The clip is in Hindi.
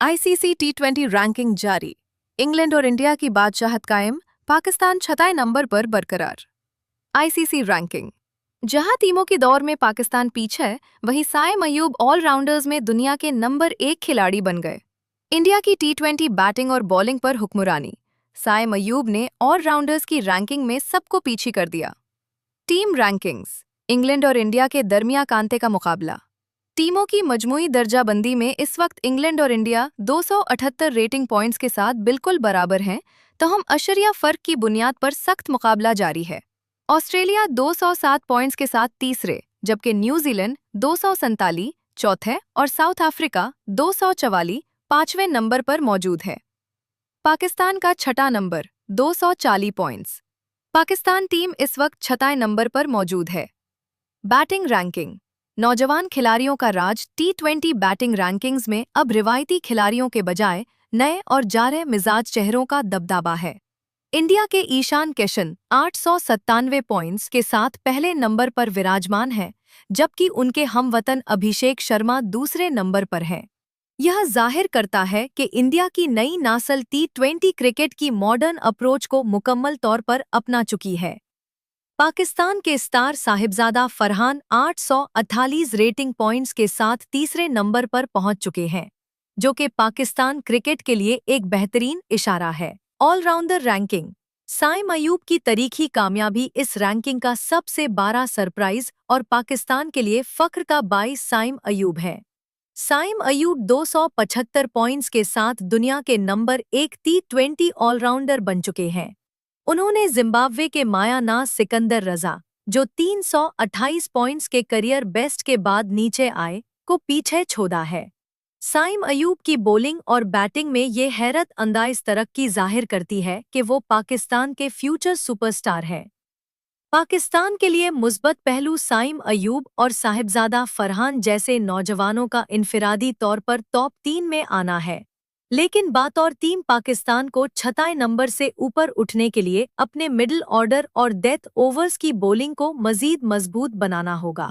आईसीसी टी20 रैंकिंग जारी। इंग्लैंड और इंडिया की बादशाहत कायम, पाकिस्तान छठाए नंबर पर बरकरार। ICC ranking. जहां टीमों की दौड़ में पाकिस्तान पीछे है, वहीं साइम अयूब ऑलराउंडर्स में दुनिया के नंबर 1 खिलाड़ी बन गए। इंडिया की टी20 बैटिंग और बॉलिंग पर हुक्मरानी। साइम अयूब ने ऑलराउंडर्स की रैंकिंग में सबको पीछे कर दिया। Team rankings. इंग्लैंड और इंडिया के दरमिया कांटे का मुकाबला। टीमों की मजमूई दर्जाबंदी में इस वक्त इंग्लैंड और इंडिया 278 रेटिंग पॉइंट्स के साथ बिल्कुल बराबर हैं, तो हम अशरिया फर्क की बुनियाद पर सख्त मुकाबला जारी है। ऑस्ट्रेलिया 207 पॉइंट्स के साथ तीसरे, जबकि न्यूजीलैंड 247 चौथे और साउथ अफ्रीका 244 पांचवें नंबर पर मौजूद है। पाकिस्तान का छठा नंबर 240 पॉइंट्स। पाकिस्तान टीम इस वक्त छठाए नंबर पर मौजूद है। Batting ranking. नौजवान खिलाड़ियों का राज। टी20 बैटिंग रैंकिंग्स में अब रिवायती खिलाड़ियों के बजाय नए और जारे मिजाज चेहरों का दबदबा है। इंडिया के ईशान किशन 897 पॉइंट्स के साथ पहले नंबर पर विराजमान है, जबकि उनके हमवतन अभिषेक शर्मा दूसरे नंबर पर हैं। यह जाहिर करता है कि इंडिया की नई नस्ल टी20 क्रिकेट की मॉडर्न अप्रोच को मुकम्मल तौर पर अपना चुकी है। पाकिस्तान के star Sahibzada Farhan 848 rating points के साथ तीसरे नंबर पर पहुंच चुके हैं, जो कि पाकिस्तान क्रिकेट के लिए एक बेहतरीन इशारा है। Allrounder ranking. साइम अयूब की तारीखी कामयाबी इस रैंकिंग का सबसे बड़ा सरप्राइज और पाकिस्तान के लिए फख्र का बाइस साइम अयूब है। साइम अयूब 275 पॉइंट्स के साथ दुनिया के नंबर 1 टी20 ऑलराउंडर बन चुके हैं। उन्होंने जिम्बाब्वे के मायानाज सिकंदर रजा, जो 328 पॉइंट्स के करियर बेस्ट के बाद नीचे आए, को पीछे छोड़ा है। साइम अयूब की बॉलिंग और बैटिंग में ये हैरत अंदाज तरक्की जाहिर करती है कि वो पाकिस्तान के फ्यूचर सुपरस्टार है। पाकिस्तान के लिए मुस्बत पहलू साइम अयूब और साहिबजादा फरहान जैसे नौजवानों का इनफिरादी तौर पर टॉप 3 में आना है, लेकिन बतौर टीम पाकिस्तान को छठाए नंबर से ऊपर उठने के लिए अपने मिडिल ऑर्डर और डेथ ओवर्स की बॉलिंग को मजीद मजबूत बनाना होगा।